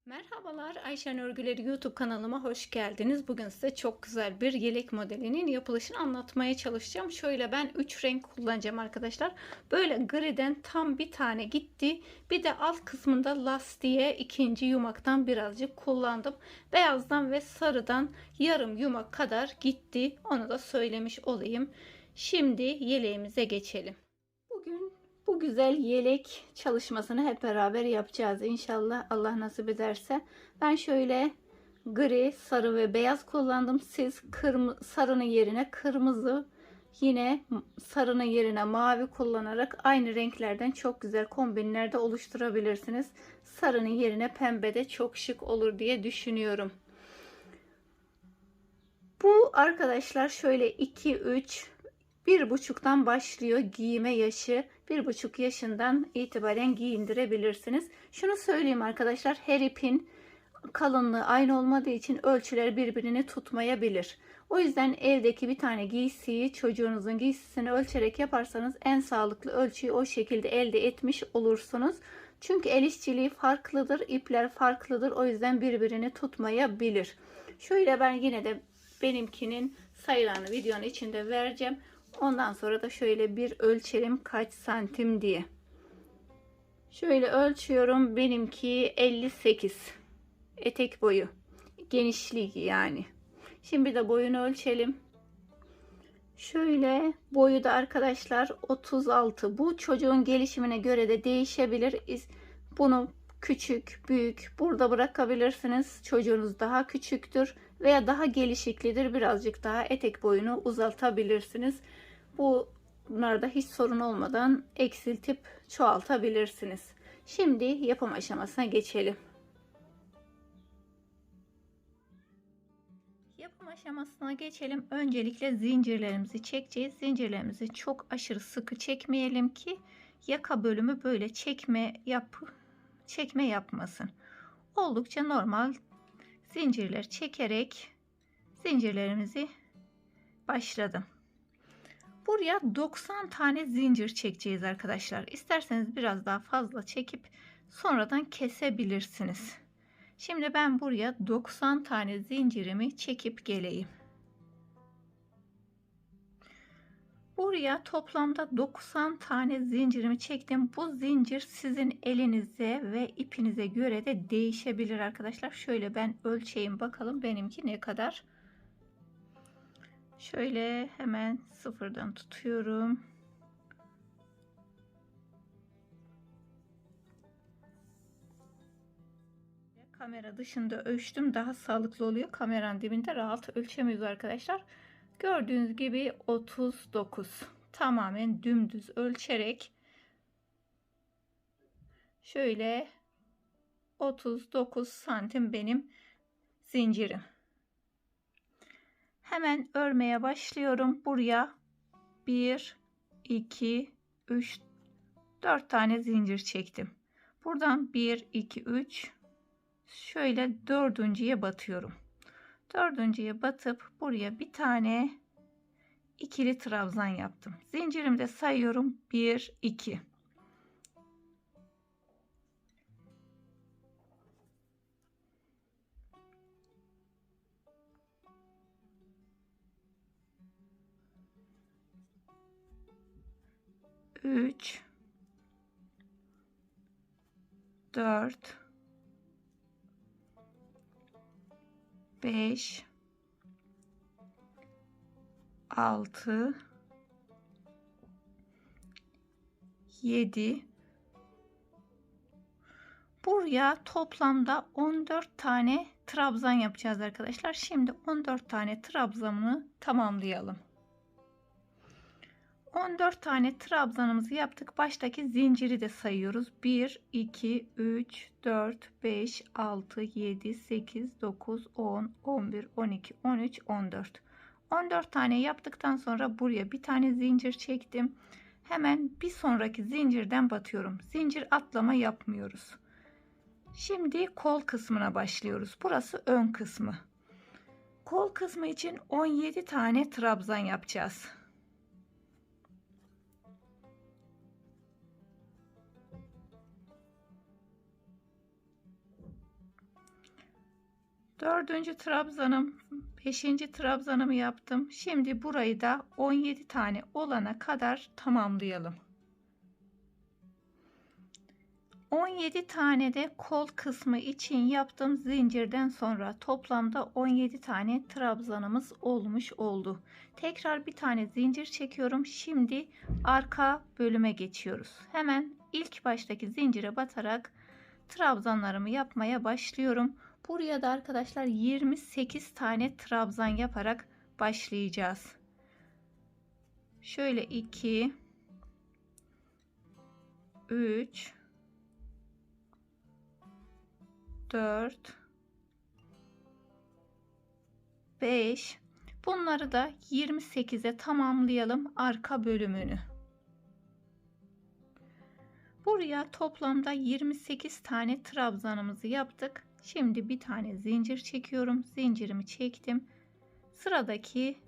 Merhabalar, Ayşen Örgüleri YouTube kanalıma hoş geldiniz. Bugün size çok güzel bir yelek modelinin yapılışını anlatmaya çalışacağım. Şöyle ben 3 renk kullanacağım arkadaşlar. Böyle griden tam bir tane gitti. Bir de alt kısmında lastiğe ikinci yumaktan birazcık kullandım. Beyazdan ve sarıdan yarım yumak kadar gitti. Onu da söylemiş olayım. Şimdi yeleğimize geçelim. Bugün bu güzel yelek çalışmasını hep beraber yapacağız. İnşallah Allah nasip ederse. Ben şöyle gri, sarı ve beyaz kullandım. Siz sarının yerine kırmızı, yine sarının yerine mavi kullanarak aynı renklerden çok güzel kombinler de oluşturabilirsiniz. Sarının yerine pembe de çok şık olur diye düşünüyorum. Bu arkadaşlar şöyle 2-3 1,5'tan başlıyor giyime yaşı. 1,5 yaşından itibaren giyindirebilirsiniz. Şunu söyleyeyim arkadaşlar, her ipin kalınlığı aynı olmadığı için ölçüler birbirini tutmayabilir. O yüzden evdeki bir tane giysiyi çocuğunuzun giysisini ölçerek yaparsanız en sağlıklı ölçüyü o şekilde elde etmiş olursunuz. Çünkü el işçiliği farklıdır, ipler farklıdır. O yüzden birbirini tutmayabilir. Şöyle ben yine de benimkinin sayılarını videonun içinde vereceğim. Ondan sonra da şöyle bir ölçelim kaç santim diye. Şöyle ölçüyorum. Benimki 58. Etek boyu. Genişliği yani. Şimdi de boyunu ölçelim. Şöyle boyu da arkadaşlar 36. Bu çocuğun gelişimine göre de değişebilir. Bunu küçük, büyük burada bırakabilirsiniz. Çocuğunuz daha küçüktür veya daha gelişiklidir. Birazcık daha etek boyunu uzatabilirsiniz. Bunlarda hiç sorun olmadan eksiltip çoğaltabilirsiniz. Şimdi yapım aşamasına geçelim. Yapım aşamasına geçelim. Öncelikle zincirlerimizi çekeceğiz. Zincirlerimizi çok aşırı sıkı çekmeyelim ki yaka bölümü böyle çekme yapmasın. Oldukça normal zincirler çekerek zincirlerimizi başladım. Buraya 90 tane zincir çekeceğiz arkadaşlar. İsterseniz biraz daha fazla çekip sonradan kesebilirsiniz. Şimdi ben buraya 90 tane zincirimi çekip geleyim. Buraya toplamda 90 tane zincirimi çektim. Bu zincir sizin elinize ve ipinize göre de değişebilir arkadaşlar. Şöyle ben ölçeyim bakalım benimki ne kadar. Şöyle hemen sıfırdan tutuyorum. Kamera dışında ölçtüm. Daha sağlıklı oluyor. Kameranın dibinde rahat ölçemiyoruz arkadaşlar. Gördüğünüz gibi 39. Tamamen dümdüz ölçerek şöyle 39 santim benim zincirim. Hemen örmeye başlıyorum. Buraya 1, 2, 3, 4 tane zincir çektim. Buradan 1, 2, 3 şöyle dördüncüye batıyorum. Dördüncüye batıp buraya bir tane ikili trabzan yaptım. Zincirimde sayıyorum. 1, 2. Üç, 4, 5, 6, 7. Buraya toplamda 14 tane trabzan yapacağız arkadaşlar. Şimdi 14 tane trabzanı tamamlayalım. 14 tane trabzanımızı yaptık. Baştaki zinciri de sayıyoruz. 1, 2, 3, 4, 5, 6, 7, 8, 9, 10, 11, 12, 13, 14. 14 tane yaptıktan sonra buraya bir tane zincir çektim. Hemen bir sonraki zincirden batıyorum. Zincir atlama yapmıyoruz. Şimdi kol kısmına başlıyoruz. Burası ön kısmı. Kol kısmı için 17 tane trabzan yapacağız. Dördüncü trabzanım, beşinci trabzanımı yaptım. Şimdi burayı da 17 tane olana kadar tamamlayalım. 17 tane de kol kısmı için yaptım. Zincirden sonra toplamda 17 tane trabzanımız olmuş oldu. Tekrar bir tane zincir çekiyorum. Şimdi arka bölüme geçiyoruz. Hemen ilk baştaki zincire batarak trabzanlarımı yapmaya başlıyorum. Buraya da arkadaşlar 28 tane trabzan yaparak başlayacağız. Şöyle 2 3 4 5, bunları da 28'e tamamlayalım arka bölümünü. Buraya toplamda 28 tane trabzanımızı yaptık. Şimdi bir tane zincir çekiyorum. Zincirimi çektim. Sıradaki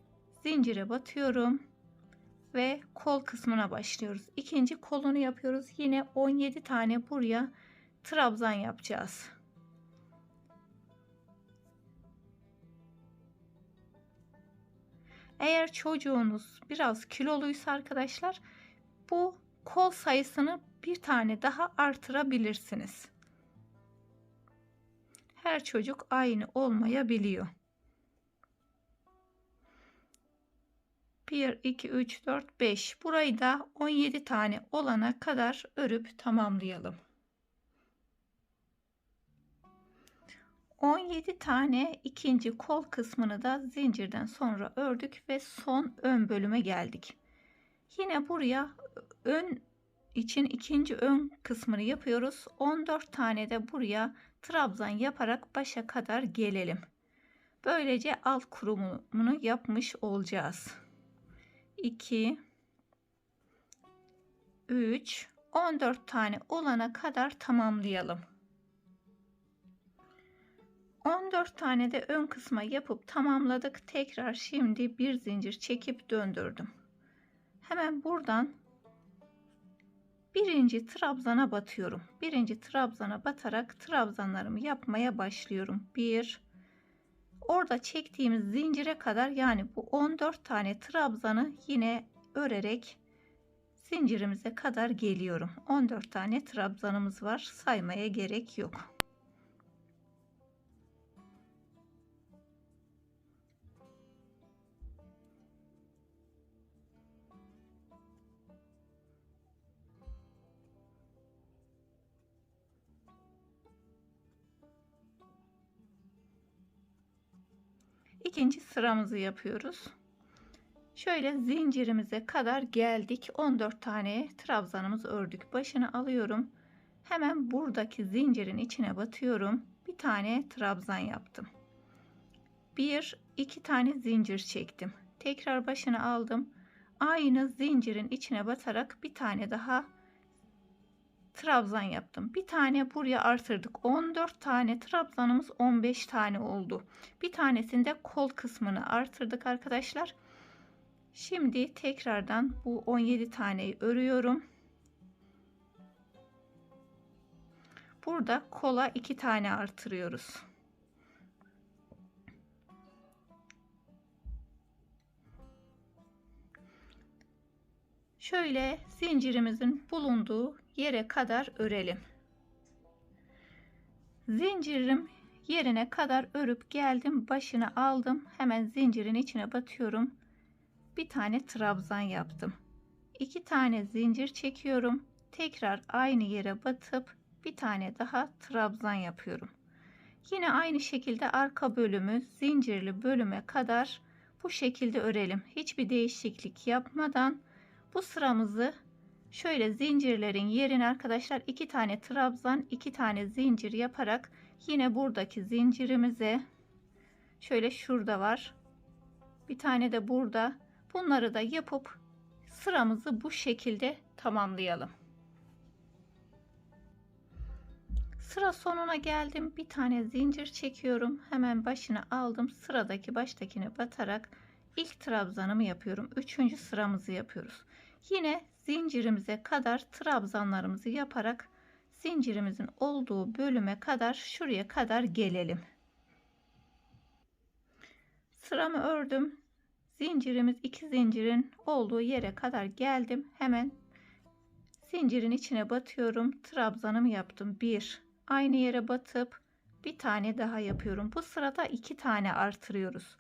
zincire batıyorum ve kol kısmına başlıyoruz. İkinci kolunu yapıyoruz. Yine 17 tane buraya trabzan yapacağız. Eğer çocuğunuz biraz kiloluysa arkadaşlar, bu kol sayısını bir tane daha artırabilirsiniz. Her çocuk aynı olmayabiliyor. 1 2 3 4 5, burayı da 17 tane olana kadar örüp tamamlayalım. 17 tane ikinci kol kısmını da zincirden sonra ördük ve son ön bölüme geldik. Yine buraya ön için ikinci ön kısmını yapıyoruz. 14 tane de buraya trabzan yaparak başa kadar gelelim. Böylece alt kurumunu yapmış olacağız. 2 3 14 tane olana kadar tamamlayalım. 14 tane de ön kısma yapıp tamamladık. Tekrar şimdi bir zincir çekip döndürdüm. Hemen buradan birinci trabzana batıyorum. Birinci trabzana batarak trabzanlarımı yapmaya başlıyorum. 1, orada çektiğimiz zincire kadar, yani bu 14 tane trabzanı yine örerek zincirimize kadar geliyorum. 14 tane trabzanımız var. Saymaya gerek yok. İkinci sıramızı yapıyoruz. Şöyle zincirimize kadar geldik. 14 tane trabzanımız ördük. Başını alıyorum. Hemen buradaki zincirin içine batıyorum. Bir tane trabzan yaptım. 1 2 tane zincir çektim. Tekrar başını aldım. Aynı zincirin içine batarak bir tane daha trabzan yaptım. Bir tane buraya artırdık. 14 tane trabzanımız 15 tane oldu. Bir tanesinde kol kısmını artırdık arkadaşlar. Şimdi tekrardan bu 17 taneyi örüyorum. Burada kola 2 tane artırıyoruz. Şöyle zincirimizin bulunduğu yere kadar örelim. Zincirim yerine kadar örüp geldim. Başını aldım. Hemen zincirin içine batıyorum. Bir tane trabzan yaptım. 2 tane zincir çekiyorum. Tekrar aynı yere batıp bir tane daha trabzan yapıyorum. Yine aynı şekilde arka bölümü zincirli bölüme kadar bu şekilde örelim. Hiçbir değişiklik yapmadan bu sıramızı şöyle zincirlerin yerine arkadaşlar 2 tane trabzan, 2 tane zincir yaparak yine buradaki zincirimize, şöyle şurada var, bir tane de burada, bunları da yapıp sıramızı bu şekilde tamamlayalım. Sıra sonuna geldim. Bir tane zincir çekiyorum. Hemen başını aldım. Sıradaki baştakine batarak ilk trabzanımı yapıyorum. Üçüncü sıramızı yapıyoruz. Yine zincirimize kadar trabzanlarımızı yaparak zincirimizin olduğu bölüme kadar, şuraya kadar gelelim. Sıramı ördüm. Zincirimiz, iki zincirin olduğu yere kadar geldim. Hemen zincirin içine batıyorum. Trabzanımı yaptım. Bir, aynı yere batıp bir tane daha yapıyorum. Bu sırada iki tane artırıyoruz.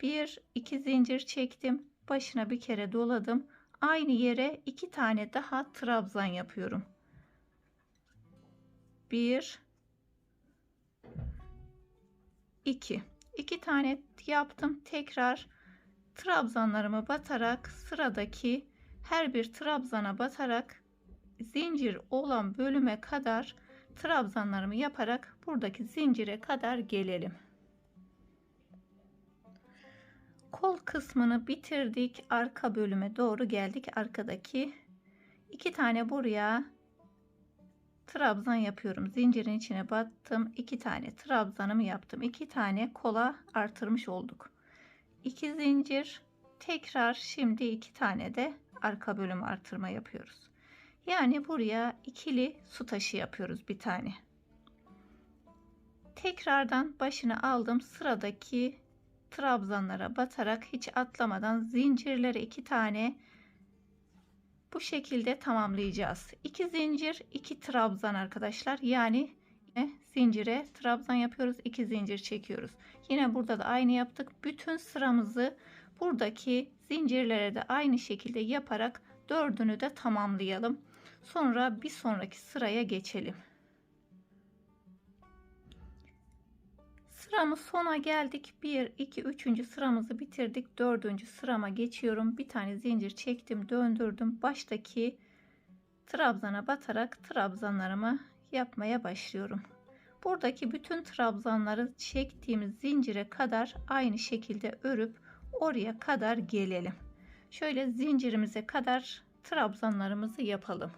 Bir, iki zincir çektim. Başına bir kere doladım. Aynı yere iki tane daha trabzan yapıyorum. Bir, iki. İki tane yaptım. Tekrar trabzanlarımı batarak sıradaki her bir trabzana batarak zincir olan bölüme kadar trabzanlarımı yaparak buradaki zincire kadar gelelim. Kol kısmını bitirdik. Arka bölüme doğru geldik. Arkadaki iki tane buraya trabzan yapıyorum. Zincirin içine battım. İki tane trabzanımı yaptım. İki tane kola artırmış olduk. İki zincir, tekrar şimdi iki tane de arka bölüm artırma yapıyoruz. Yani buraya ikili su taşı yapıyoruz bir tane. Tekrardan başını aldım. Sıradaki trabzanlara batarak hiç atlamadan zincirlere iki tane bu şekilde tamamlayacağız. 2 zincir, 2 trabzan arkadaşlar. Yani zincire trabzan yapıyoruz, 2 zincir çekiyoruz. Yine burada da aynı yaptık. Bütün sıramızı buradaki zincirlere de aynı şekilde yaparak dördünü de tamamlayalım. Sonra bir sonraki sıraya geçelim. Sıramız sona geldik. 1 2 3. sıramızı bitirdik. 4. sırama geçiyorum. Bir tane zincir çektim, döndürdüm. Baştaki trabzana batarak trabzanlarımı yapmaya başlıyorum. Buradaki bütün trabzanları çektiğimiz zincire kadar aynı şekilde örüp oraya kadar gelelim. Şöyle zincirimize kadar trabzanlarımızı yapalım.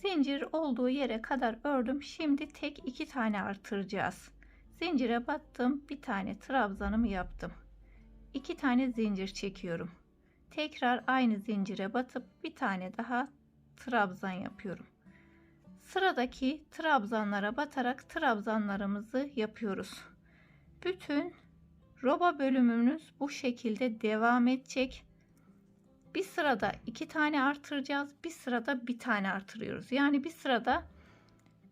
Zincir olduğu yere kadar ördüm. Şimdi tek iki tane artıracağız. Zincire battım. Bir tane trabzanımı yaptım. İki tane zincir çekiyorum. Tekrar aynı zincire batıp bir tane daha trabzan yapıyorum. Sıradaki trabzanlara batarak trabzanlarımızı yapıyoruz. Bütün roba bölümümüz bu şekilde devam edecek. Bir sırada iki tane artıracağız. Bir sırada bir tane artırıyoruz. Yani bir sırada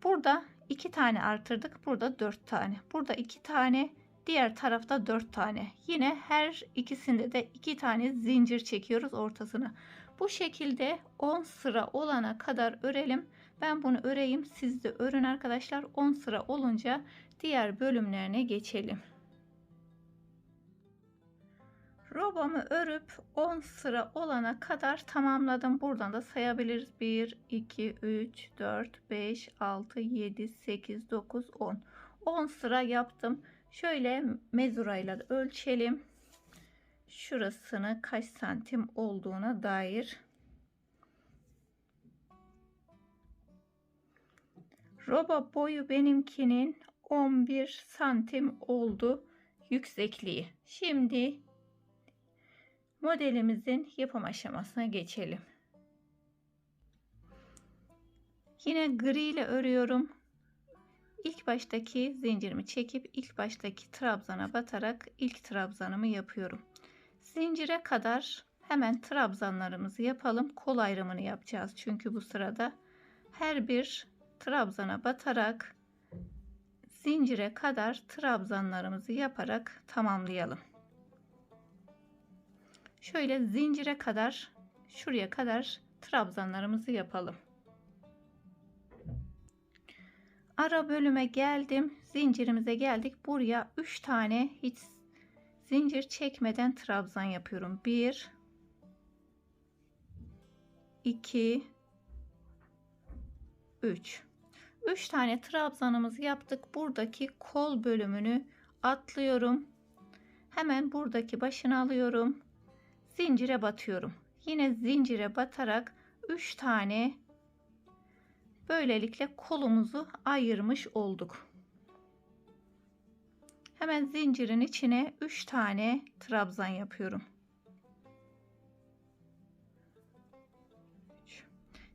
burada iki tane artırdık. Burada 4 tane. Burada iki tane. Diğer tarafta 4 tane. Yine her ikisinde de 2 tane zincir çekiyoruz ortasına. Bu şekilde 10 sıra olana kadar örelim. Ben bunu öreyim. Siz de örün arkadaşlar. 10 sıra olunca diğer bölümlerine geçelim. Robamı örüp 10 sıra olana kadar tamamladım. Buradan da sayabiliriz. 1, 2, 3, 4, 5, 6, 7, 8, 9, 10. 10 sıra yaptım. Şöyle mezurayla ölçelim. Şurasını kaç santim olduğuna dair. Roba boyu benimkinin 11 santim oldu yüksekliği. Şimdi modelimizin yapım aşamasına geçelim. Yine gri ile örüyorum. İlk baştaki zincirimi çekip ilk baştaki trabzana batarak ilk trabzanımı yapıyorum. Zincire kadar hemen trabzanlarımızı yapalım. Kol ayrımını yapacağız. Çünkü bu sırada her bir trabzana batarak zincire kadar trabzanlarımızı yaparak tamamlayalım. Şöyle zincire kadar şuraya kadar trabzanlarımızı yapalım. Ara bölüme geldim. Zincirimize geldik. Buraya 3 tane hiç zincir çekmeden trabzan yapıyorum. 1 2 3 3 tane trabzanımızı yaptık. Buradaki kol bölümünü atlıyorum. Hemen buradaki başını alıyorum. Zincire batıyorum. Yine zincire batarak 3 tane böylelikle kolumuzu ayırmış olduk. Hemen zincirin içine 3 tane trabzan yapıyorum.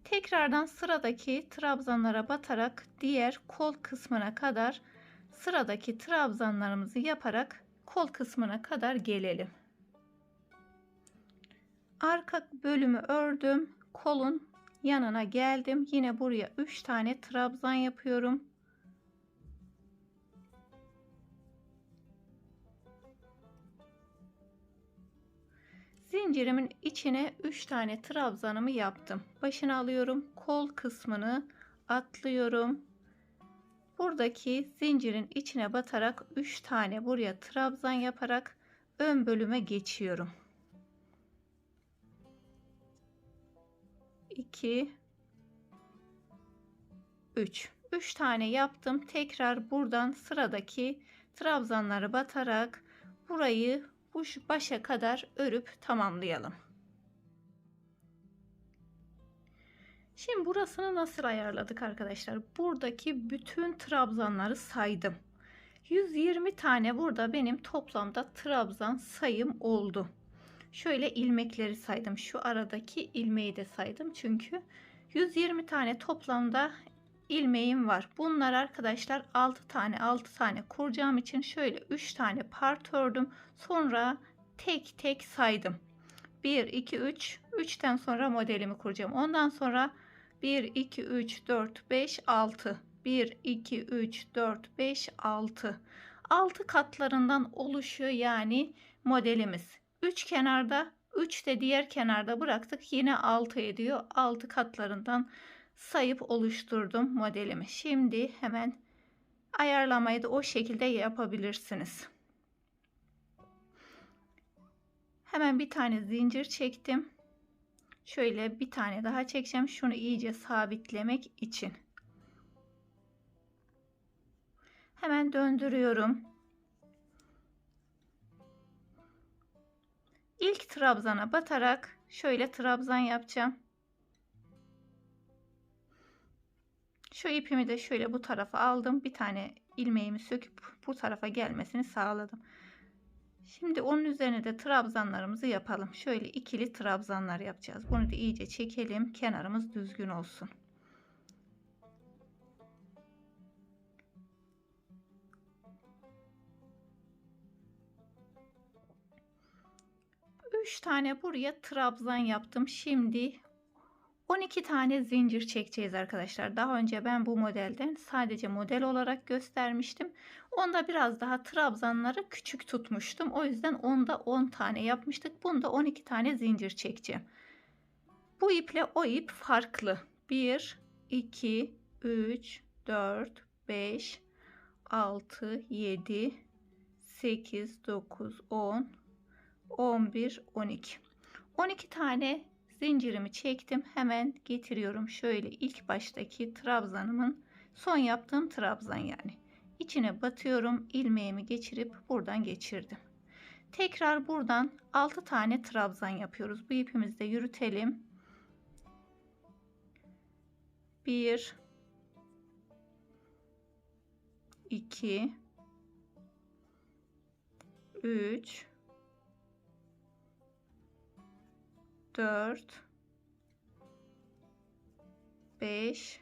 Tekrardan sıradaki trabzanlara batarak diğer kol kısmına kadar sıradaki trabzanlarımızı yaparak kol kısmına kadar gelelim. Arka bölümü ördüm. Kolun yanına geldim. Yine buraya 3 tane trabzan yapıyorum. Zincirimin içine 3 tane trabzanımı yaptım. Başını alıyorum. Kol kısmını atlıyorum. Buradaki zincirin içine batarak 3 tane buraya trabzan yaparak ön bölüme geçiyorum. 2 3 tane yaptım. Tekrar buradan sıradaki trabzanları batarak burayı bu başa kadar örüp tamamlayalım. Şimdi burasını nasıl ayarladık arkadaşlar? Buradaki bütün trabzanları saydım. 120 tane burada benim toplamda trabzan sayım oldu. Şöyle ilmekleri saydım. Şu aradaki ilmeği de saydım. Çünkü 120 tane toplamda ilmeğim var. Bunlar arkadaşlar 6 tane kuracağım için şöyle 3 tane part ördüm. Sonra tek tek saydım. 1 2 3 3'ten sonra modelimi kuracağım. Ondan sonra 1 2 3 4 5 6 1 2 3 4 5 6 6 katlarından oluşuyor yani modelimiz. 3 kenarda, 3 de diğer kenarda bıraktık. Yine 6 ediyor. 6 katlarından sayıp oluşturdum modelimi. Şimdi hemen ayarlamayı da o şekilde yapabilirsiniz. Hemen bir tane zincir çektim. Şöyle bir tane daha çekeceğim. Şunu iyice sabitlemek için. Hemen döndürüyorum. İlk trabzana batarak şöyle trabzan yapacağım. Şu ipimi de şöyle bu tarafa aldım. Bir tane ilmeğimi söküp bu tarafa gelmesini sağladım. Şimdi onun üzerine de trabzanlarımızı yapalım. Şöyle ikili trabzanlar yapacağız. Bunu da iyice çekelim. Kenarımız düzgün olsun. Üç tane buraya trabzan yaptım. Şimdi 12 tane zincir çekeceğiz arkadaşlar. Daha önce ben bu modelden sadece model olarak göstermiştim. Onda biraz daha trabzanları küçük tutmuştum. O yüzden onda 10 tane yapmıştık. Bunda 12 tane zincir çekeceğim. Bu iple o ip farklı. 1, 2, 3, 4, 5, 6, 7, 8, 9, 10, 11, 12. 12 tane zincirimi çektim. Hemen getiriyorum. Şöyle ilk baştaki trabzanımın son yaptığım trabzan yani. İçine batıyorum. İlmeğimi geçirip buradan geçirdim. Tekrar buradan 6 tane trabzan yapıyoruz. Bu ipimizi de yürütelim. 1 2 3 4 5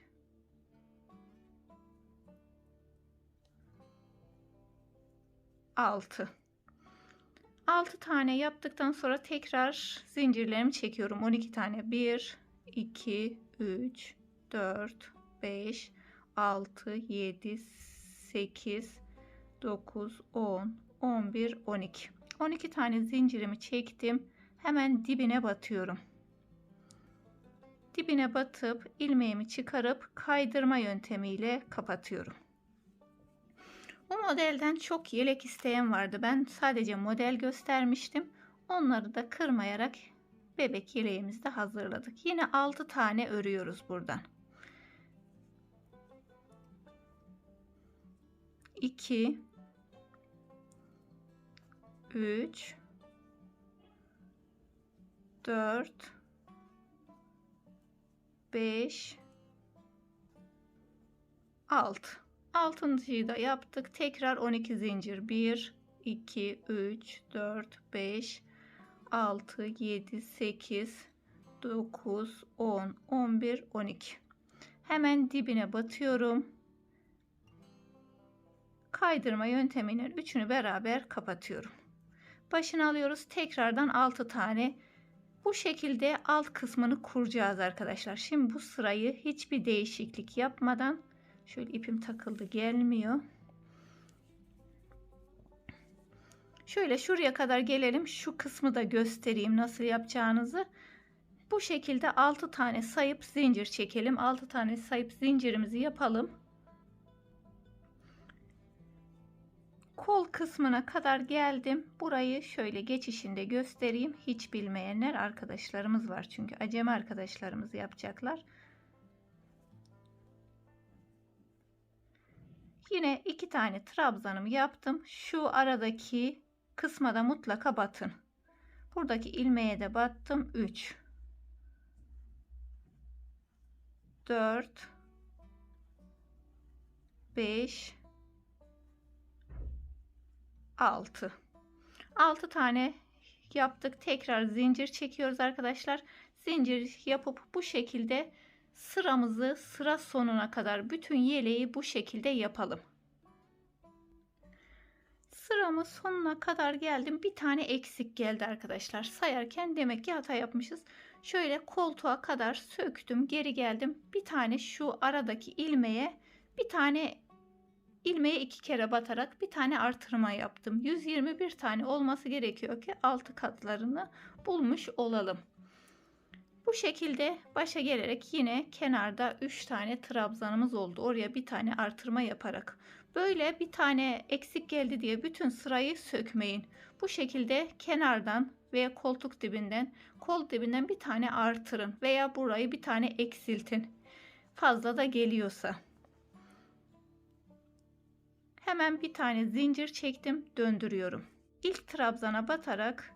6 tane yaptıktan sonra tekrar zincirlerimi çekiyorum. 12 tane. 1 2 3 4 5 6 7 8 9 10 11 12 12 tane zincirimi çektim. Hemen dibine batıyorum. Dibine batıp ilmeğimi çıkarıp kaydırma yöntemiyle kapatıyorum. Bu modelden çok yelek isteyen vardı. Ben sadece model göstermiştim. Onları da kırmayarak bebek yeleğimizi de hazırladık. Yine 6 tane örüyoruz buradan. 2 3 4 5 6 altıncıyı da yaptık. Tekrar 12 zincir. 1 2 3 4 5 6 7 8 9 10 11 12 hemen dibine batıyorum. kaydırma yönteminin üçünü beraber kapatıyorum. Başını alıyoruz. Tekrardan 6 tane. Bu şekilde alt kısmını kuracağız arkadaşlar. Şimdi bu sırayı hiçbir değişiklik yapmadan, şöyle ipim takıldı gelmiyor. Şöyle şuraya kadar gelelim. Şu kısmı da göstereyim nasıl yapacağınızı. Bu şekilde 6 tane sayıp zincir çekelim. 6 tane sayıp zincirimizi yapalım. Kol kısmına kadar geldim. Burayı şöyle geçişinde göstereyim. Hiç bilmeyenler arkadaşlarımız var. Çünkü acemi arkadaşlarımız yapacaklar. Yine 2 tane trabzanımı yaptım. Şu aradaki kısma da mutlaka batın. Buradaki ilmeğe de battım. 3 4 5 6 tane yaptık. Tekrar zincir çekiyoruz arkadaşlar. Zincir yapıp bu şekilde sıramızı sıra sonuna kadar bütün yeleği bu şekilde yapalım. Sıramın sonuna kadar geldim. Bir tane eksik geldi arkadaşlar. Sayarken demek ki hata yapmışız. Şöyle koltuğa kadar söktüm. Geri geldim. Bir tane şu aradaki ilmeğe, bir tane ilmeğe 2 kere batarak bir tane artırma yaptım. 121 tane olması gerekiyor ki 6 katlarını bulmuş olalım. Bu şekilde başa gelerek yine kenarda 3 tane trabzanımız oldu. Oraya bir tane artırma yaparak. Böyle bir tane eksik geldi diye bütün sırayı sökmeyin. Bu şekilde kenardan veya koltuk dibinden, kol dibinden bir tane artırın veya burayı bir tane eksiltin. Fazla da geliyorsa. Hemen bir tane zincir çektim, döndürüyorum. İlk trabzana batarak,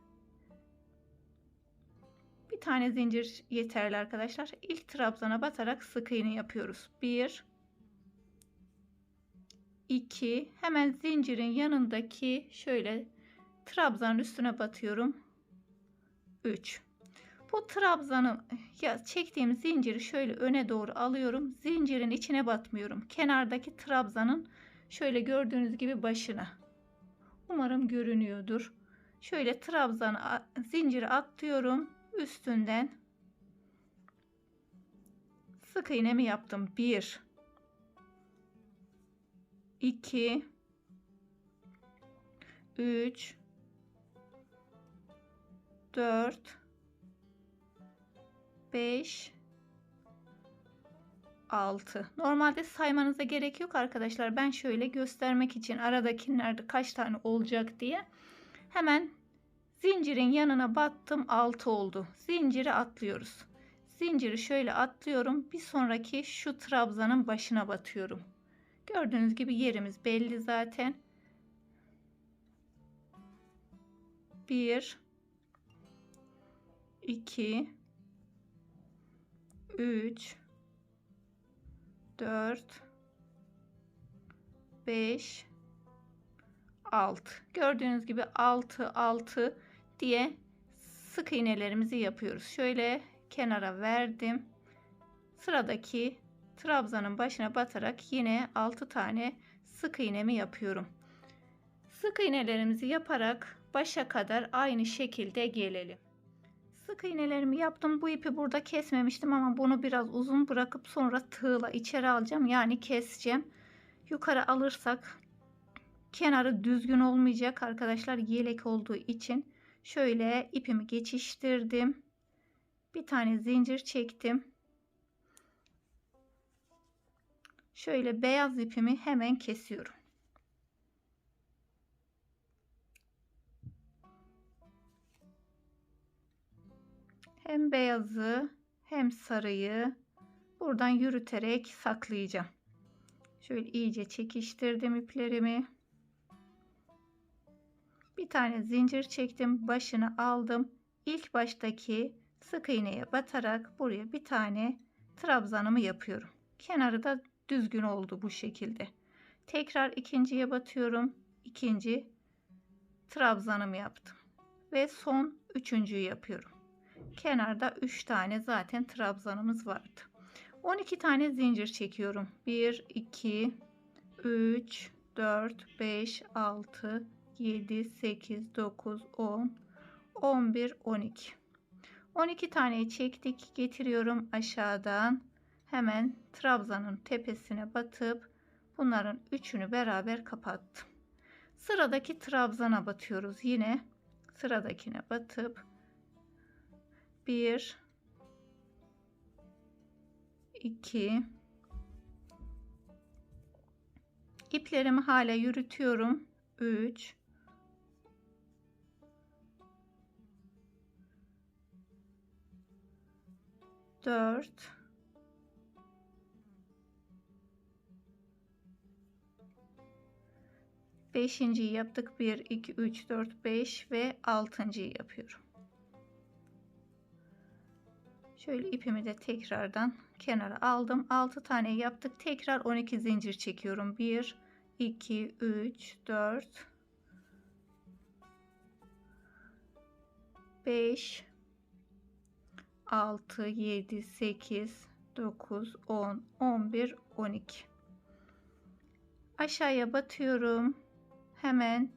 bir tane zincir yeterli arkadaşlar. İlk trabzana batarak sık iğne yapıyoruz. 1 2, hemen zincirin yanındaki şöyle trabzanın üstüne batıyorum. 3. Bu trabzanı çektiğim zinciri şöyle öne doğru alıyorum. Zincirin içine batmıyorum. Kenardaki trabzanın şöyle gördüğünüz gibi başına. Umarım görünüyordur. Şöyle trabzanı zinciri atlıyorum. Üstünden sık iğnemi yaptım. 1 2 3 4 5 6. Normalde saymanıza gerek yok arkadaşlar. Ben şöyle göstermek için aradakilerde kaç tane olacak diye hemen zincirin yanına battım. 6 oldu. Zinciri atlıyoruz. Zinciri şöyle atlıyorum. Bir sonraki şu trabzanın başına batıyorum. Gördüğünüz gibi yerimiz belli zaten. 1 2 3 4 5 6. Gördüğünüz gibi 6 6 diye sık iğnelerimizi yapıyoruz. Şöyle kenara verdim. Sıradaki trabzanın başına batarak yine 6 tane sık iğnemi yapıyorum. Sık iğnelerimizi yaparak başa kadar aynı şekilde gelelim. Sık iğnelerimi yaptım. Bu ipi burada kesmemiştim ama bunu biraz uzun bırakıp sonra tığla içeri alacağım. Yani keseceğim. Yukarı alırsak kenarı düzgün olmayacak arkadaşlar, yelek olduğu için. Şöyle ipimi geçiştirdim. Bir tane zincir çektim. Şöyle beyaz ipimi hemen kesiyorum. Hem beyazı hem sarıyı buradan yürüterek saklayacağım. Şöyle iyice çekiştirdim iplerimi. Bir tane zincir çektim, başını aldım. İlk baştaki sık iğneye batarak buraya bir tane trabzanımı yapıyorum. Kenarı da düzgün oldu bu şekilde. Tekrar ikinciye batıyorum. İkinci trabzanımı yaptım ve son üçüncüyü yapıyorum. Kenarda 3 tane zaten trabzanımız vardı. 12 tane zincir çekiyorum. 1 2 3 4, 5, 6, 7, 8, 9, 10, 11, 12. 12 taneyi çektik. Getiriyorum aşağıdan. Hemen trabzanın tepesine batıp bunların üçünü beraber kapattım. Sıradaki trabzana batıyoruz. Yine sıradakine batıp 1, 2, iplerimi hala yürütüyorum. 3, 4, 5.'yi yaptık. 1, 2, 3, 4, 5 ve 6.'yı yapıyorum. Şöyle ipimi de tekrardan kenara aldım. 6 tane yaptık. Tekrar 12 zincir çekiyorum. 1, 2, 3, 4, 5, 6, 7, 8, 9, 10, 11, 12. Aşağıya batıyorum. Hemen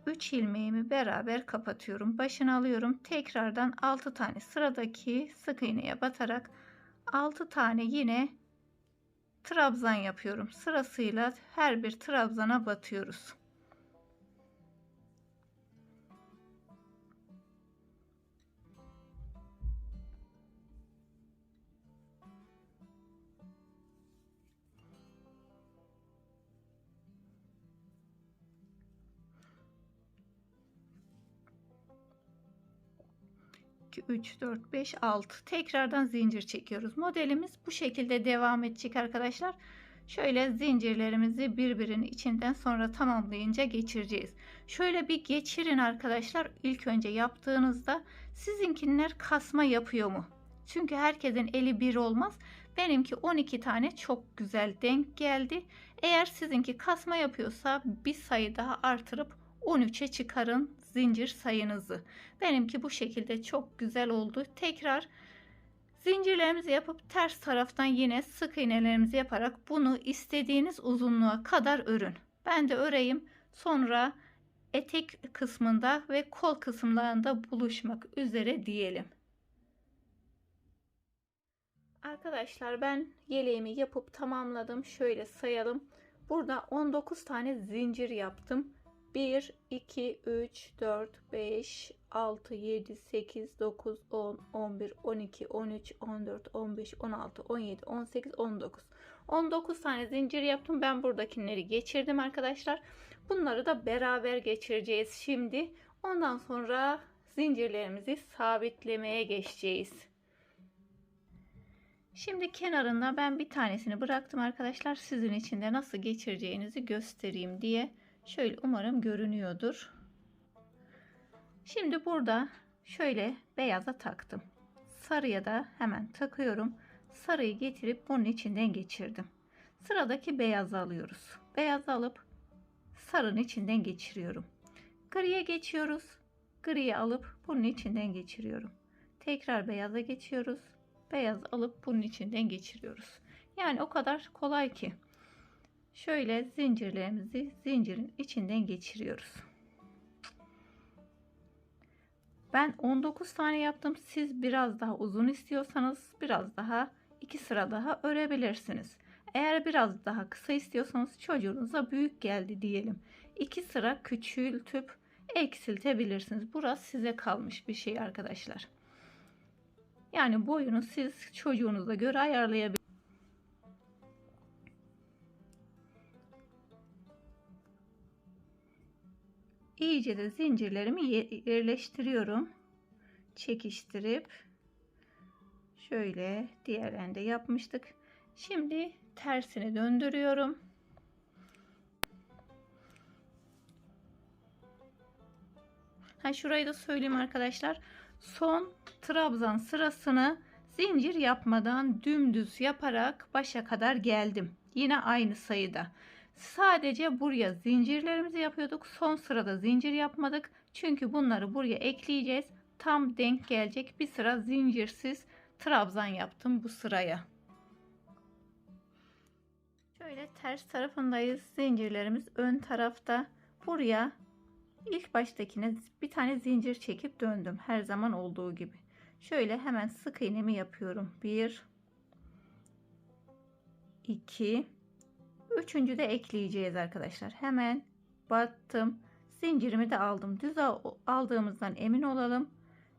3 ilmeğimi beraber kapatıyorum. Başını alıyorum. Tekrardan 6 tane sıradaki sık iğneye batarak 6 tane yine trabzan yapıyorum. Sırasıyla her bir trabzana batıyoruz. İki, 3, 4, 5, 6. Tekrardan zincir çekiyoruz. Modelimiz bu şekilde devam edecek arkadaşlar. Şöyle zincirlerimizi birbirinin içinden sonra tamamlayınca geçireceğiz. Şöyle bir geçirin arkadaşlar. İlk önce yaptığınızda sizinkiler kasma yapıyor mu? Çünkü herkesin eli bir olmaz. Benimki 12 tane çok güzel denk geldi. Eğer sizinki kasma yapıyorsa bir sayı daha artırıp 13'e çıkarın zincir sayınızı. Benimki bu şekilde çok güzel oldu. Tekrar zincirlerimizi yapıp ters taraftan yine sık iğnelerimizi yaparak bunu istediğiniz uzunluğa kadar örün. Ben de öreyim. Sonra etek kısmında ve kol kısımlarında buluşmak üzere diyelim. Arkadaşlar ben yeleğimi yapıp tamamladım. Şöyle sayalım. Burada 19 tane zincir yaptım. 1, 2, 3, 4, 5, 6, 7, 8, 9, 10, 11, 12, 13, 14, 15, 16, 17, 18, 19. 19 tane zincir yaptım. Ben buradakileri geçirdim arkadaşlar. Bunları da beraber geçireceğiz şimdi. Ondan sonra zincirlerimizi sabitlemeye geçeceğiz. Şimdi kenarında ben bir tanesini bıraktım arkadaşlar. Sizin için de nasıl geçireceğinizi göstereyim diye. Şöyle umarım görünüyordur. Şimdi burada şöyle beyaza taktım. Sarıya da hemen takıyorum. Sarıyı getirip bunun içinden geçirdim. Sıradaki beyazı alıyoruz. Beyazı alıp sarının içinden geçiriyorum. Griye geçiyoruz. Griyi alıp bunun içinden geçiriyorum. Tekrar beyaza geçiyoruz. Beyaz alıp bunun içinden geçiriyoruz. Yani o kadar kolay ki. Şöyle zincirlerimizi zincirin içinden geçiriyoruz. Ben 19 tane yaptım. Siz biraz daha uzun istiyorsanız biraz daha 2 sıra daha örebilirsiniz. Eğer biraz daha kısa istiyorsanız çocuğunuza büyük geldi diyelim. 2 sıra küçültüp eksiltebilirsiniz. Burası size kalmış bir şey arkadaşlar. Yani boyunu siz çocuğunuza göre ayarlayabilirsiniz. İyice de zincirlerimi yerleştiriyorum. Çekiştirip şöyle diğerlerini de yapmıştık. Şimdi tersini döndürüyorum. Şurayı da söyleyeyim arkadaşlar. Son trabzan sırasını zincir yapmadan dümdüz yaparak başa kadar geldim. Yine aynı sayıda. Sadece buraya zincirlerimizi yapıyorduk. Son sırada zincir yapmadık. Çünkü bunları buraya ekleyeceğiz. Tam denk gelecek bir sıra zincirsiz trabzan yaptım bu sıraya. Şöyle ters tarafındayız. Zincirlerimiz ön tarafta. Buraya ilk baştakine bir tane zincir çekip döndüm. Her zaman olduğu gibi. Şöyle hemen sık iğnemi yapıyorum. 1 2 üçüncü de ekleyeceğiz arkadaşlar. Hemen battım. Zincirimi de aldım. Düz aldığımızdan emin olalım.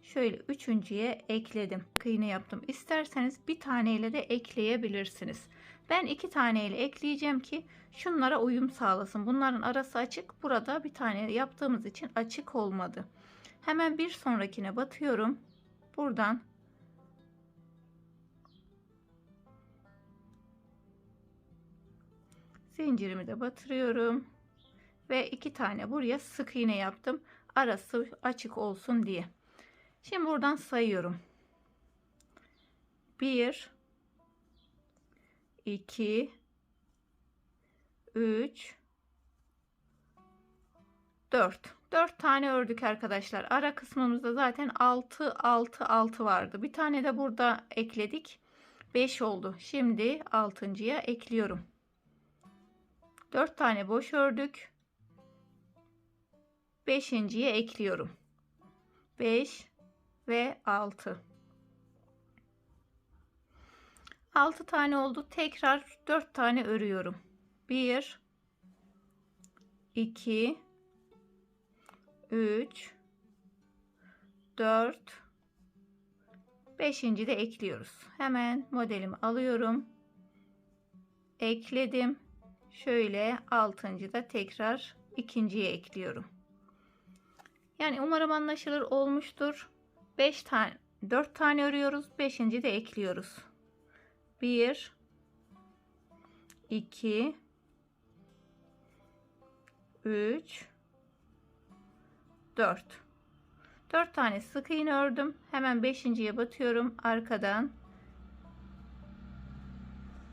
Şöyle üçüncüye ekledim. Sık iğne yaptım. İsterseniz bir taneyle de ekleyebilirsiniz. Ben 2 taneyle ekleyeceğim ki şunlara uyum sağlasın. Bunların arası açık. Burada bir tane yaptığımız için açık olmadı. Hemen bir sonrakine batıyorum. Buradan zincirimi de batırıyorum ve 2 tane buraya sık iğne yaptım. Arası açık olsun diye. Şimdi buradan sayıyorum. 1 2 3 4 tane ördük arkadaşlar. Ara kısmımızda zaten 6 vardı. Bir tane de burada ekledik. 5 oldu. Şimdi 6.'ya ekliyorum. 4 tane boş ördük. 5.'ye ekliyorum. 5 ve 6. 6 tane oldu. Tekrar 4 tane örüyorum. 1 2 3 4 5'inci de ekliyoruz. Hemen modelimi alıyorum. Ekledim. Şöyle 6.'yı da tekrar ikinciye ekliyorum. Yani umarım anlaşılır olmuştur. 5 tane 4 tane örüyoruz. 5'inci de ekliyoruz. 1 2 3 4 tane sık iğne ördüm. Hemen 5.'ye batıyorum. Arkadan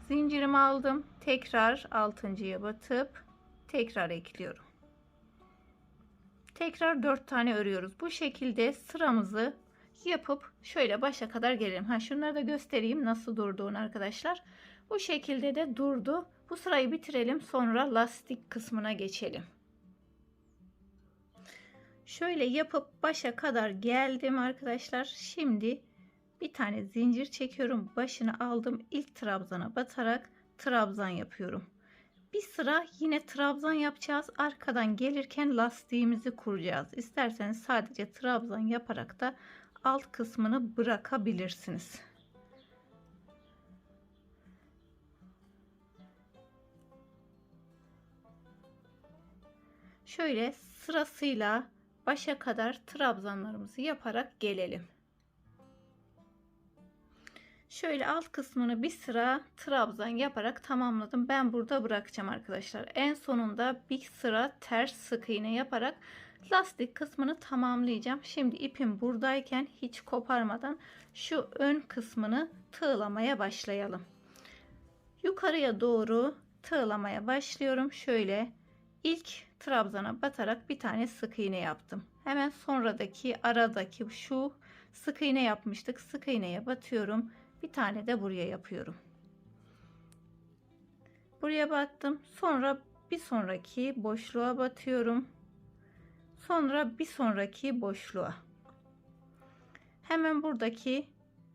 zincirimi aldım. Tekrar 6.'ya batıp tekrar ekliyorum. Tekrar 4 tane örüyoruz. Bu şekilde sıramızı yapıp şöyle başa kadar gelelim. Şunları da göstereyim nasıl durduğunu arkadaşlar. Bu şekilde de durdu. Bu sırayı bitirelim. Sonra lastik kısmına geçelim. Şöyle yapıp başa kadar geldim arkadaşlar. Şimdi bir tane zincir çekiyorum. Başını aldım. İlk trabzana batarak trabzan yapıyorum. Bir sıra yine trabzan yapacağız. Arkadan gelirken lastiğimizi kuracağız. İsterseniz sadece trabzan yaparak da alt kısmını bırakabilirsiniz. Şöyle sırasıyla başa kadar trabzanlarımızı yaparak gelelim. Şöyle alt kısmını bir sıra trabzan yaparak tamamladım. Ben burada bırakacağım arkadaşlar. En sonunda bir sıra ters sık iğne yaparak lastik kısmını tamamlayacağım. Şimdi ipim buradayken hiç koparmadan şu ön kısmını tığlamaya başlayalım. Yukarıya doğru tığlamaya başlıyorum. Şöyle ilk trabzana batarak bir tane sık iğne yaptım. Hemen sonradaki aradaki şu sık iğne yapmıştık. Sık iğneye batıyorum. Bir tane de buraya yapıyorum. Buraya battım. Sonra bir sonraki boşluğa batıyorum. Sonra bir sonraki boşluğa. Hemen buradaki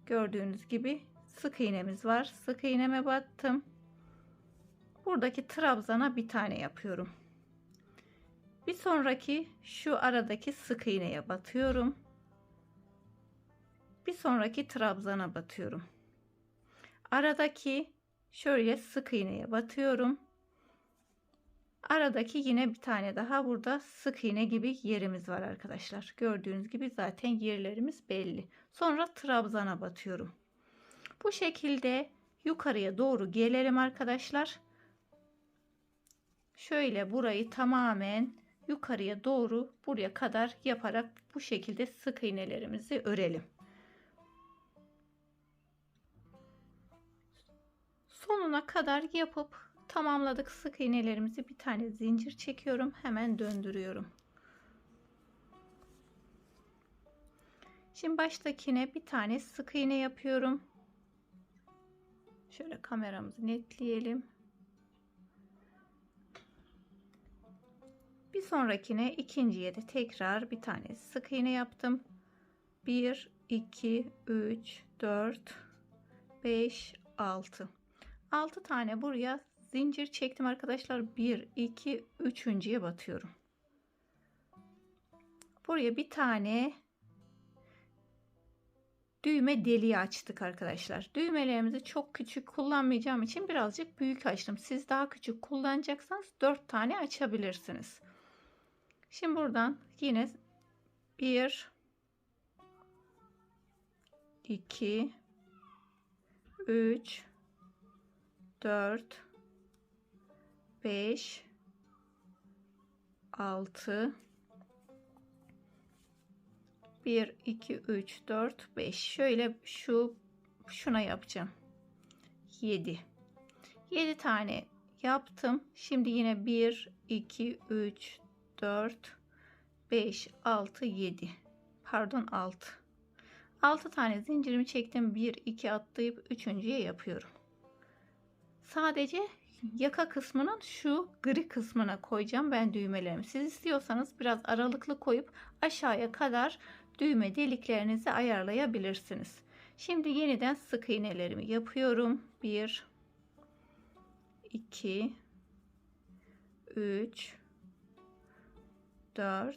gördüğünüz gibi sık iğnemiz var. Sık iğneme battım. Buradaki trabzana bir tane yapıyorum. Bir sonraki şu aradaki sık iğneye batıyorum. Bir sonraki trabzana batıyorum. Aradaki şöyle sık iğneye batıyorum. Aradaki yine bir tane daha burada sık iğne gibi yerimiz var arkadaşlar. Gördüğünüz gibi zaten yerlerimiz belli. Sonra trabzana batıyorum. Bu şekilde yukarıya doğru gelelim arkadaşlar. Şöyle burayı tamamen yukarıya doğru buraya kadar yaparak bu şekilde sık iğnelerimizi örelim. Sonuna kadar yapıp tamamladık sık iğnelerimizi. Bir tane zincir çekiyorum. Hemen döndürüyorum. Şimdi baştakine bir tane sık iğne yapıyorum. Şöyle kameramızı netleyelim. Bir sonrakine ikinciye de tekrar bir tane sık iğne yaptım. 1 2 3 4 5 6 6 tane buraya zincir çektim arkadaşlar. 1 2 üçüncüye batıyorum. Buraya bir tane düğme deliği açtık arkadaşlar. Düğmelerimizi çok küçük kullanmayacağım için birazcık büyük açtım. Siz daha küçük kullanacaksanız 4 tane açabilirsiniz. Şimdi buradan yine 1 2 3 4 5 6 1 2 3 4 5 şöyle şuna yapacağım. 7 tane yaptım. Şimdi yine 1 2 3 4 5 6 7 pardon 6 tane zincirimi çektim. 1 2 atlayıp üçüncüye yapıyorum. Sadece yaka kısmının şu gri kısmına koyacağım ben düğmelerimi. Siz istiyorsanız biraz aralıklı koyup aşağıya kadar düğme deliklerinizi ayarlayabilirsiniz. Şimdi yeniden sık iğnelerimi yapıyorum. 1 2 3 4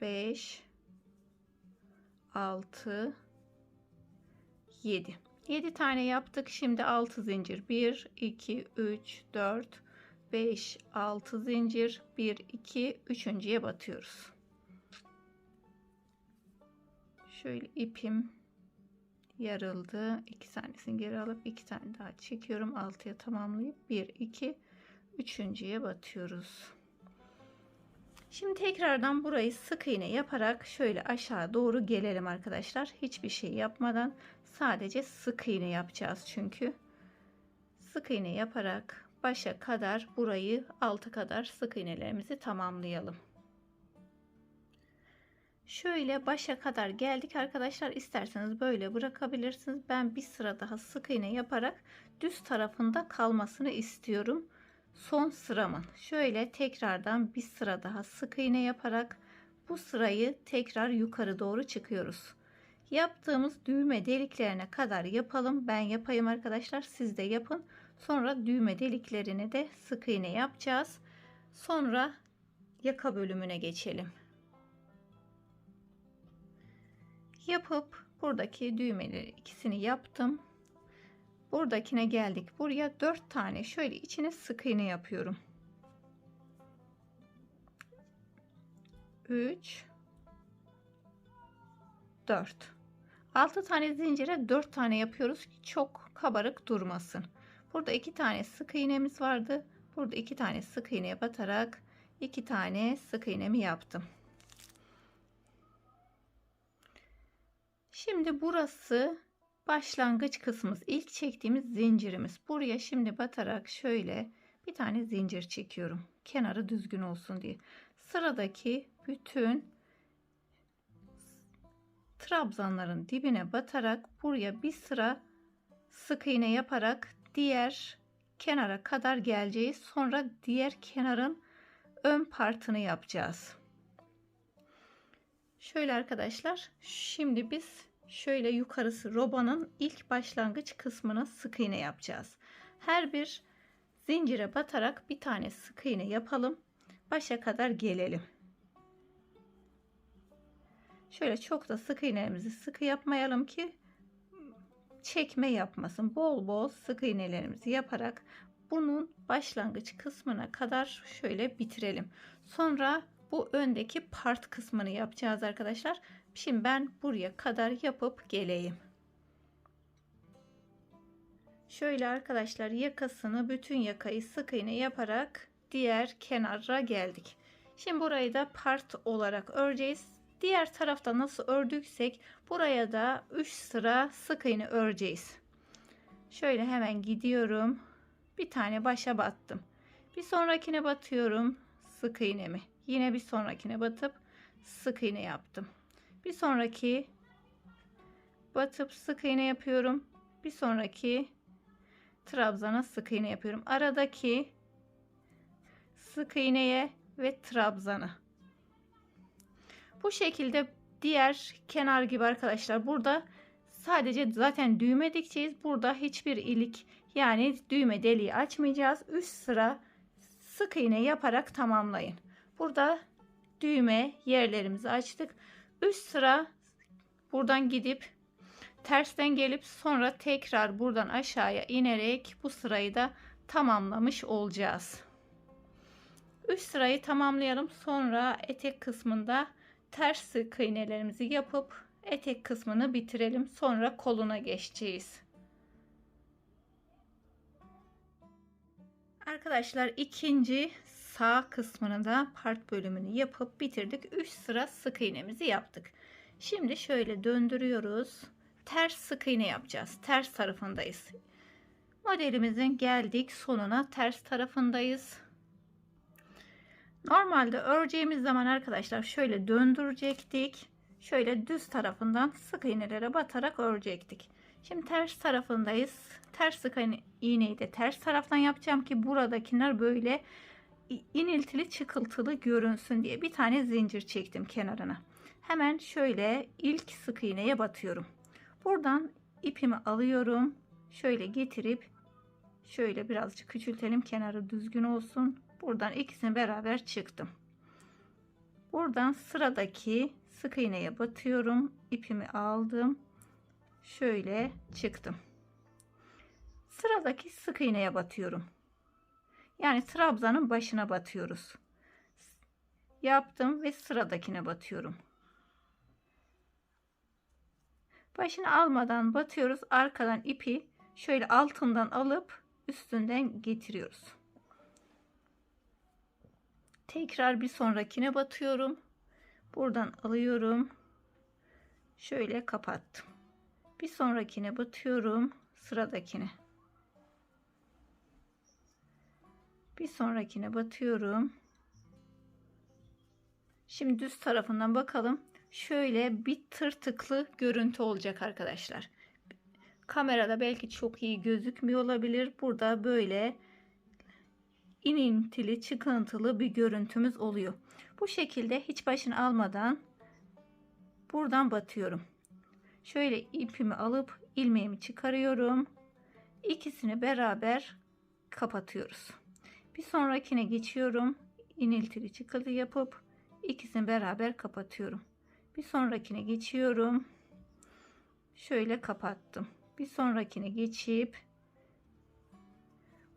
5 6 7 tane yaptık. Şimdi 6 zincir 1 2 3 4 5 6 zincir 1 2 üçüncüye batıyoruz. Şöyle ipim yarıldı. 2 tanesini geri alıp 2 tane daha çekiyorum. 6'ya tamamlayıp 1 2 üçüncüye batıyoruz. Şimdi tekrardan burayı sık iğne yaparak şöyle aşağı doğru gelelim arkadaşlar. Hiçbir şey yapmadan sadece sık iğne yapacağız çünkü. Sık iğne yaparak başa kadar burayı alta kadar sık iğnelerimizi tamamlayalım. Şöyle başa kadar geldik arkadaşlar. İsterseniz böyle bırakabilirsiniz. Ben bir sıra daha sık iğne yaparak düz tarafında kalmasını istiyorum. Son sıramın. Şöyle tekrardan bir sıra daha sık iğne yaparak bu sırayı tekrar yukarı doğru çıkıyoruz. Yaptığımız düğme deliklerine kadar yapalım. Ben yapayım arkadaşlar. Siz de yapın. Sonra düğme deliklerine de sık iğne yapacağız. Sonra yaka bölümüne geçelim. Yapıp buradaki düğmeleri ikisini yaptım. Buradakine geldik. Buraya 4 tane şöyle içine sık iğne yapıyorum. 3 4 6 tane zincire 4 tane yapıyoruz ki çok kabarık durmasın. Burada 2 tane sık iğnemiz vardı. Burada 2 tane sık iğneye batarak 2 tane sık iğnemi yaptım. Şimdi burası başlangıç kısmımız. İlk çektiğimiz zincirimiz. Buraya şimdi batarak şöyle bir tane zincir çekiyorum. Kenarı düzgün olsun diye. Sıradaki bütün trabzanların dibine batarak buraya bir sıra sık iğne yaparak diğer kenara kadar geleceğiz. Sonra diğer kenarın ön partını yapacağız. Şöyle arkadaşlar, şimdi biz şöyle yukarısı robanın ilk başlangıç kısmına sık iğne yapacağız. Her bir zincire batarak bir tane sık iğne yapalım. Başa kadar gelelim. Şöyle çok da sık iğnelerimizi sıkı yapmayalım ki çekme yapmasın. Bol bol sık iğnelerimizi yaparak bunun başlangıç kısmına kadar şöyle bitirelim. Sonra bu öndeki part kısmını yapacağız arkadaşlar. Şimdi ben buraya kadar yapıp geleyim. Şöyle arkadaşlar yakasını bütün yakayı sık iğne yaparak diğer kenara geldik. Şimdi burayı da part olarak öreceğiz. Diğer tarafta nasıl ördüksek buraya da 3 sıra sık iğne öreceğiz. Şöyle hemen gidiyorum. Bir tane başa battım. Bir sonrakine batıyorum. Sık iğnemi. Yine bir sonrakine batıp sık iğne yaptım. Bir sonraki batıp sık iğne yapıyorum. Bir sonraki trabzana sık iğne yapıyorum. Aradaki sık iğneye ve trabzanı. Bu şekilde diğer kenar gibi arkadaşlar. Burada sadece zaten düğme dikeceğiz. Burada hiçbir ilik yani düğme deliği açmayacağız. 3 sıra sık iğne yaparak tamamlayın. Burada düğme yerlerimizi açtık. 3 sıra buradan gidip tersten gelip sonra tekrar buradan aşağıya inerek bu sırayı da tamamlamış olacağız. 3 sırayı tamamlayalım. Sonra etek kısmında ters sık iğnelerimizi yapıp etek kısmını bitirelim. Sonra koluna geçeceğiz. Arkadaşlar ikinci sağ kısmını da part bölümünü yapıp bitirdik. 3 sıra sık iğnemizi yaptık. Şimdi şöyle döndürüyoruz. Ters sık iğne yapacağız. Ters tarafındayız. Modelimizin geldik sonuna, ters tarafındayız. Normalde öreceğimiz zaman arkadaşlar şöyle döndürecektik. Şöyle düz tarafından sık iğnelere batarak örecektik. Şimdi ters tarafındayız. Ters sık iğneyi de ters taraftan yapacağım ki buradakiler böyle iniltili çıkıltılı görünsün diye bir tane zincir çektim kenarına. Hemen şöyle ilk sık iğneye batıyorum. Buradan ipimi alıyorum. Şöyle getirip şöyle birazcık küçültelim, kenarı düzgün olsun. Buradan ikisini beraber çıktım. Buradan sıradaki sık iğneye batıyorum. İpimi aldım. Şöyle çıktım. Sıradaki sık iğneye batıyorum. Yani trabzanın başına batıyoruz. Yaptım ve sıradakine batıyorum. Başını almadan batıyoruz. Arkadan ipi şöyle altından alıp üstünden getiriyoruz. Tekrar bir sonrakine batıyorum. Buradan alıyorum. Şöyle kapattım. Bir sonrakine batıyorum. Sıradakine. Bir sonrakine batıyorum. Şimdi düz tarafından bakalım. Şöyle bir tırtıklı görüntü olacak arkadaşlar. Kamerada belki çok iyi gözükmüyor olabilir. Burada böyle inintili çıkıntılı bir görüntümüz oluyor. Bu şekilde hiç başını almadan buradan batıyorum. Şöyle ipimi alıp ilmeğimi çıkarıyorum. İkisini beraber kapatıyoruz. Bir sonrakine geçiyorum. İniltili çıkıntı yapıp ikisini beraber kapatıyorum. Bir sonrakine geçiyorum. Şöyle kapattım. Bir sonrakine geçip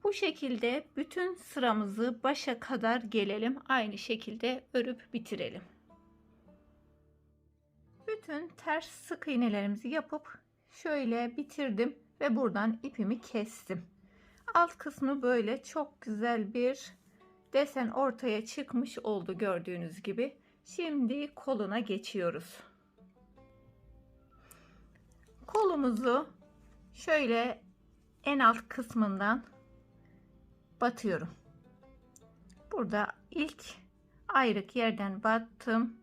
bu şekilde bütün sıramızı başa kadar gelelim. Aynı şekilde örüp bitirelim. Bütün ters sık iğnelerimizi yapıp şöyle bitirdim ve buradan ipimi kestim. Alt kısmı böyle çok güzel bir desen ortaya çıkmış oldu gördüğünüz gibi. Şimdi koluna geçiyoruz. Kolumuzu şöyle en alt kısmından batıyorum. Burada ilk ayrık yerden battım.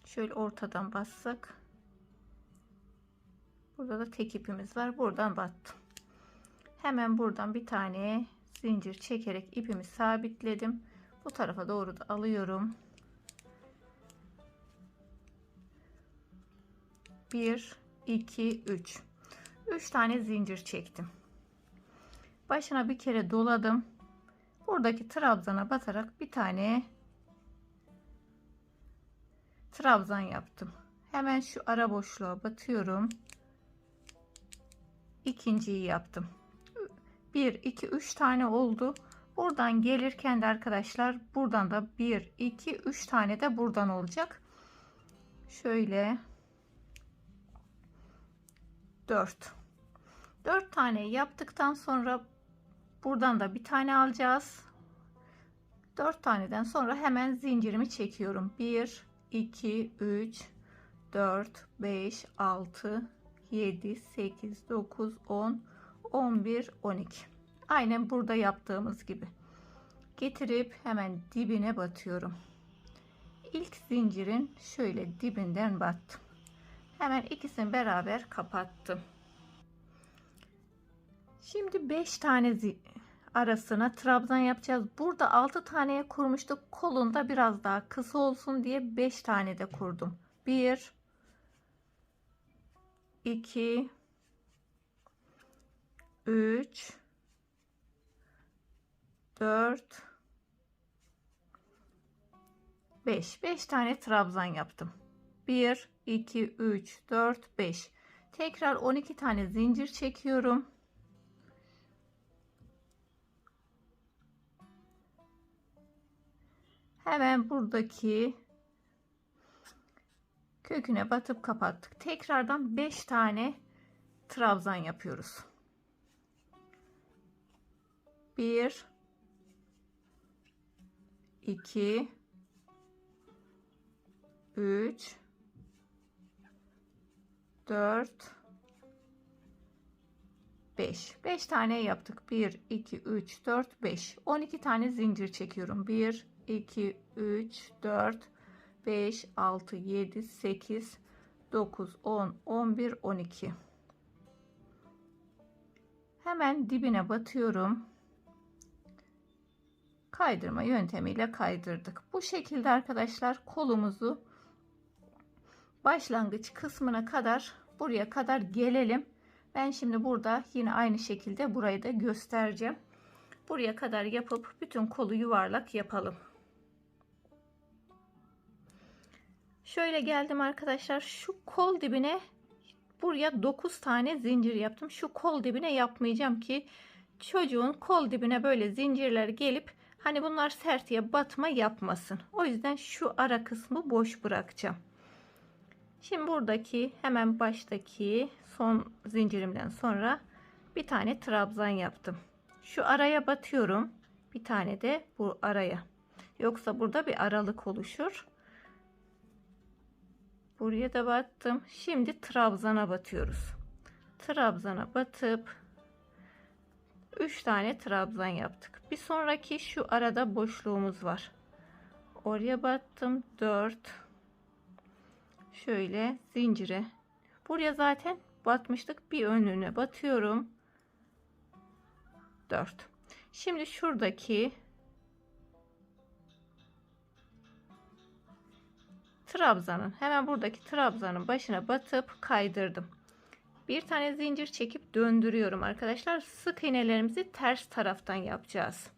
Şöyle ortadan bassak. Burada da tek ipimiz var. Buradan battım. Hemen buradan bir tane zincir çekerek ipimi sabitledim. Bu tarafa doğru da alıyorum. 1 2 3 3 tane zincir çektim. Başına bir kere doladım. Buradaki trabzana batarak bir tane trabzan yaptım. Hemen şu ara boşluğa batıyorum. İkinciyi yaptım. 1 2 3 tane oldu. Buradan gelirken de arkadaşlar buradan da 1 2 3 tane de buradan olacak. Şöyle 4 tane yaptıktan sonra buradan da bir tane alacağız. 4 taneden sonra hemen zincirimi çekiyorum. 1 2 3 4 5 6 7 8 9 10 11 12. Aynen burada yaptığımız gibi getirip hemen dibine batıyorum. İlk zincirin şöyle dibinden battım. Hemen ikisini beraber kapattım. Şimdi 5 tane arasına trabzan yapacağız. Burada 6 taneye kurmuştuk. Kolunda biraz daha kısa olsun diye 5 tane de kurdum. 1 2 3 4 5 tane trabzan yaptım. 1 2 3 4 5. Tekrar 12 tane zincir çekiyorum. Hemen buradaki köküne batıp kapattık. Tekrardan 5 tane trabzan yapıyoruz. 1 2 3 4 5 tane yaptık. 1 2 3 4 5 12 tane zincir çekiyorum. 1 2 3 4 5 6 7 8 9 10 11 12. Hemen dibine batıyorum. Kaydırma yöntemiyle kaydırdık. Bu şekilde arkadaşlar kolumuzu başlangıç kısmına kadar, buraya kadar gelelim. Ben şimdi burada yine aynı şekilde burayı da göstereceğim. Buraya kadar yapıp bütün kolu yuvarlak yapalım. Şöyle geldim arkadaşlar. Şu kol dibine buraya 9 tane zincir yaptım. Şu kol dibine yapmayacağım ki çocuğun kol dibine böyle zincirler gelip hani bunlar sertiye batma yapmasın. O yüzden şu ara kısmı boş bırakacağım. Şimdi buradaki hemen baştaki son zincirimden sonra bir tane trabzan yaptım. Şu araya batıyorum. Bir tane de bu araya. Yoksa burada bir aralık oluşur. Buraya da battım. Şimdi trabzana batıyoruz. Trabzana batıp 3 tane trabzan yaptık. Bir sonraki şu arada boşluğumuz var. Oraya battım. 4. Şöyle zincire. Buraya zaten batmıştık. Bir önüne batıyorum. 4. Şimdi şuradaki trabzanın hemen buradaki trabzanın başına batıp kaydırdım. Bir tane zincir çekip döndürüyorum arkadaşlar. Sık iğnelerimizi ters taraftan yapacağız.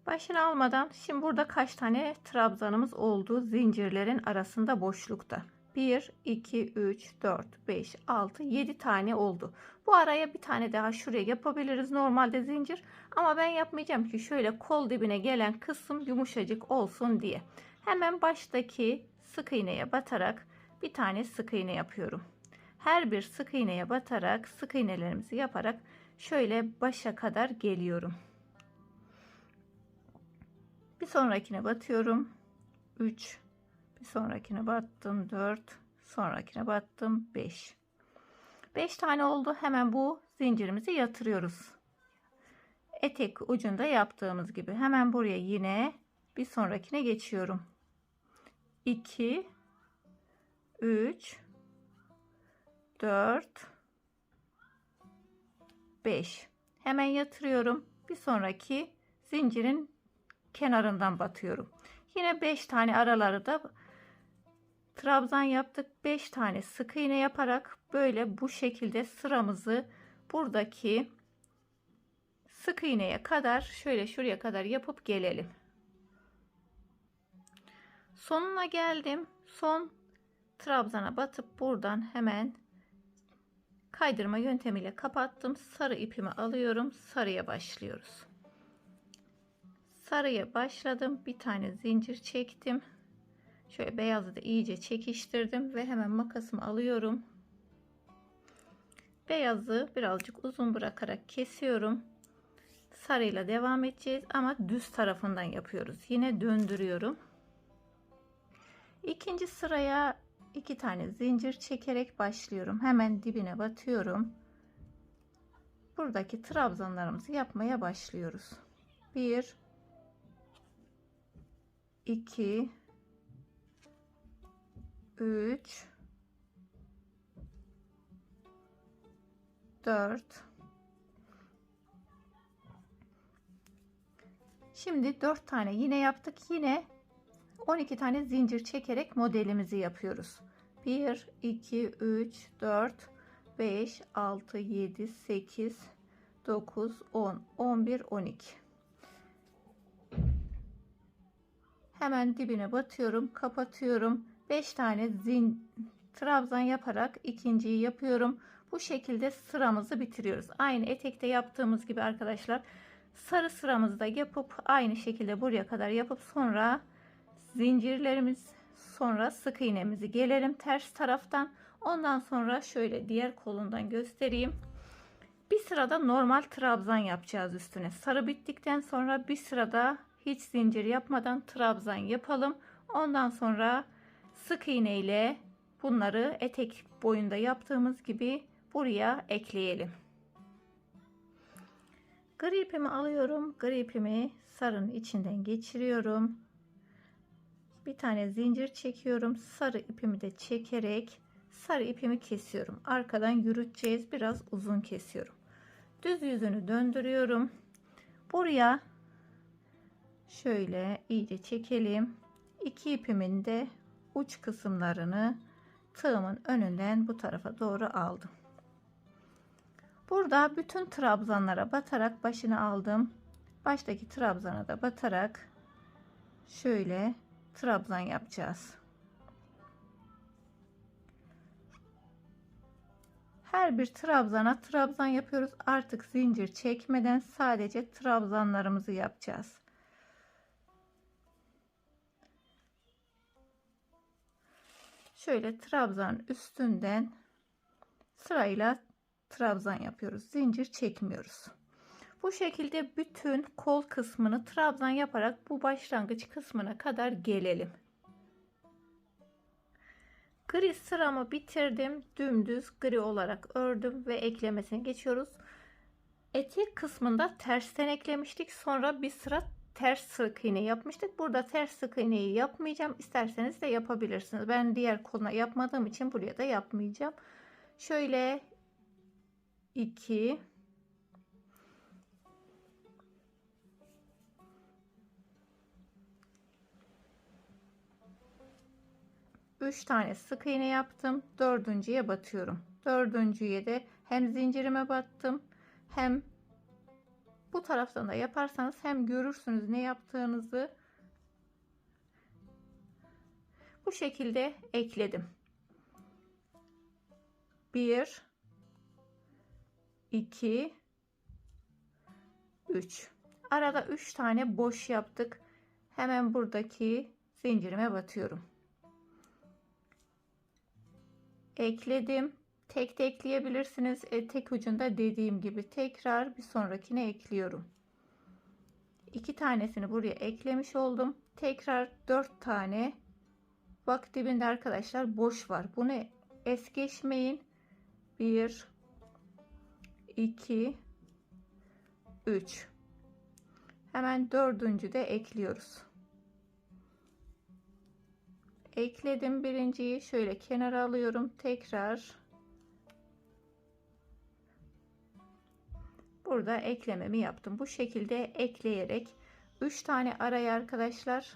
Başını almadan şimdi burada kaç tane trabzanımız oldu zincirlerin arasında boşlukta. 1 2 3 4 5 6 7 tane oldu. Bu araya bir tane daha şuraya yapabiliriz normalde zincir, ama ben yapmayacağım ki şöyle kol dibine gelen kısım yumuşacık olsun diye. Hemen baştaki sık iğneye batarak bir tane sık iğne yapıyorum. Her bir sık iğneye batarak sık iğnelerimizi yaparak şöyle başa kadar geliyorum. Bir sonrakine batıyorum. 3. Bir sonrakine battım. 4. Sonrakine battım. 5. 5 tane oldu. Hemen bu zincirimizi yatırıyoruz. Etek ucunda yaptığımız gibi. Hemen buraya yine bir sonrakine geçiyorum. 2 3 4 5. Hemen yatırıyorum. Bir sonraki zincirin kenarından batıyorum. Yine 5 tane araları da trabzan yaptık. 5 tane sık iğne yaparak böyle bu şekilde sıramızı buradaki sık iğneye kadar şöyle şuraya kadar yapıp gelelim. Sonuna geldim. Son trabzana batıp buradan hemen kaydırma yöntemiyle kapattım. Sarı ipimi alıyorum. Sarıya başlıyoruz. Sarıya başladım. Bir tane zincir çektim. Şöyle beyazı da iyice çekiştirdim ve hemen makasımı alıyorum. Beyazı birazcık uzun bırakarak kesiyorum. Sarıyla devam edeceğiz ama düz tarafından yapıyoruz. Yine döndürüyorum. İkinci sıraya 2 tane zincir çekerek başlıyorum. Hemen dibine batıyorum. Buradaki trabzanlarımızı yapmaya başlıyoruz. 1 2 3 4. Şimdi 4 tane yine yaptık. Yine 12 tane zincir çekerek modelimizi yapıyoruz. 1, 2, 3, 4, 5, 6, 7, 8, 9, 10, 11, 12. Hemen dibine batıyorum, kapatıyorum. 5 tane trabzan yaparak ikinciyi yapıyorum. Bu şekilde sıramızı bitiriyoruz. Aynı etekte yaptığımız gibi arkadaşlar. Sarı sıramızı da yapıp aynı şekilde buraya kadar yapıp sonra zincirlerimiz, sonra sık iğnemizi gelelim ters taraftan. Ondan sonra şöyle diğer kolundan göstereyim. Bir sırada normal trabzan yapacağız üstüne. Sarı bittikten sonra bir sırada hiç zincir yapmadan trabzan yapalım. Ondan sonra sık iğne ile bunları etek boyunda yaptığımız gibi buraya ekleyelim. Gri ipimi alıyorum. Gri ipimi sarının içinden geçiriyorum. Bir tane zincir çekiyorum. Sarı ipimi de çekerek sarı ipimi kesiyorum. Arkadan yürüteceğiz. Biraz uzun kesiyorum. Düz yüzünü döndürüyorum. Buraya şöyle iyice çekelim. İki ipimin de uç kısımlarını tığımın önünden bu tarafa doğru aldım. Burada bütün trabzanlara batarak başını aldım. Baştaki trabzana da batarak şöyle trabzan yapacağız. Her bir trabzana trabzan yapıyoruz. Artık zincir çekmeden sadece trabzanlarımızı yapacağız. Şöyle trabzanın üstünden sırayla trabzan yapıyoruz. Zincir çekmiyoruz. Bu şekilde bütün kol kısmını trabzan yaparak bu başlangıç kısmına kadar gelelim. Gri sıramı bitirdim. Dümdüz gri olarak ördüm ve eklemesine geçiyoruz. Etek kısmında tersten eklemiştik. Sonra bir sıra ters sık iğne yapmıştık. Burada ters sık iğneyi yapmayacağım. İsterseniz de yapabilirsiniz. Ben diğer koluna yapmadığım için buraya da yapmayacağım. Şöyle 2 3 tane sık iğne yaptım. Dördüncüye batıyorum. Dördüncüye de hem zincirime battım hem bu taraftan da yaparsanız hem görürsünüz ne yaptığınızı. Bu şekilde ekledim. 1 2 3 arada 3 tane boş yaptık. Hemen buradaki zincirime batıyorum. Ekledim. Tek de ekleyebilirsiniz. Tek ucunda dediğim gibi tekrar bir sonrakine ekliyorum. 2 tanesini buraya eklemiş oldum. Tekrar 4 tane. Bak dibinde arkadaşlar boş var. Bunu es geçmeyin. 1 2 3 hemen dördüncü de ekliyoruz. Ekledim birinciyi, şöyle kenara alıyorum. Tekrar burada eklememi yaptım. Bu şekilde ekleyerek 3 tane araya arkadaşlar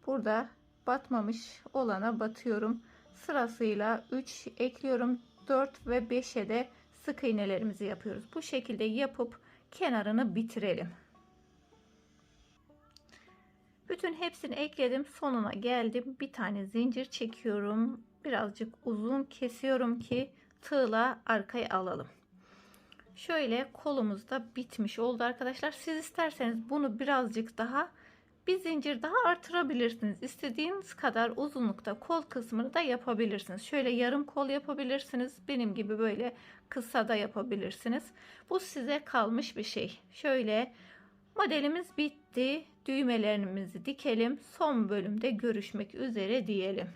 burada batmamış olana batıyorum. Sırasıyla 3 ekliyorum. 4 ve 5'e de sık iğnelerimizi yapıyoruz. Bu şekilde yapıp kenarını bitirelim. Bütün hepsini ekledim. Sonuna geldim. Bir tane zincir çekiyorum. Birazcık uzun kesiyorum ki tığla arkaya alalım. Şöyle kolumuz da bitmiş oldu arkadaşlar. Siz isterseniz bunu birazcık daha bir zincir daha artırabilirsiniz. İstediğiniz kadar uzunlukta kol kısmını da yapabilirsiniz. Şöyle yarım kol yapabilirsiniz. Benim gibi böyle kısa da yapabilirsiniz. Bu size kalmış bir şey. Şöyle modelimiz bitti. Düğmelerimizi dikelim. Son bölümde görüşmek üzere diyelim.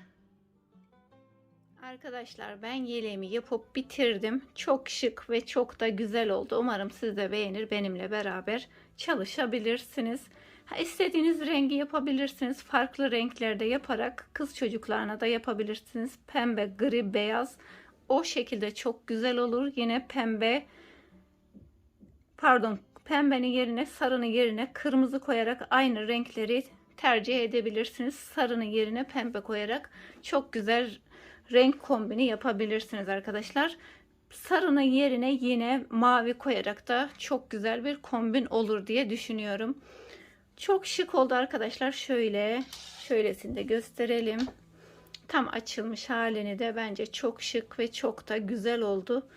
Arkadaşlar ben yeleğimi yapıp bitirdim. Çok şık ve çok da güzel oldu. Umarım siz de beğenir, benimle beraber çalışabilirsiniz. İstediğiniz rengi yapabilirsiniz. Farklı renklerde yaparak kız çocuklarına da yapabilirsiniz. Pembe, gri, beyaz o şekilde çok güzel olur. Yine pembenin yerine, sarının yerine kırmızı koyarak aynı renkleri tercih edebilirsiniz. Sarının yerine pembe koyarak çok güzel renk kombini yapabilirsiniz arkadaşlar. Sarının yerine yine mavi koyarak da çok güzel bir kombin olur diye düşünüyorum. Çok şık oldu arkadaşlar. Şöylesini de gösterelim. Tam açılmış halini de bence çok şık ve çok da güzel oldu.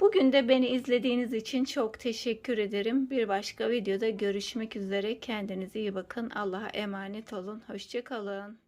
Bugün de beni izlediğiniz için çok teşekkür ederim. Bir başka videoda görüşmek üzere. Kendinize iyi bakın. Allah'a emanet olun. Hoşça kalın.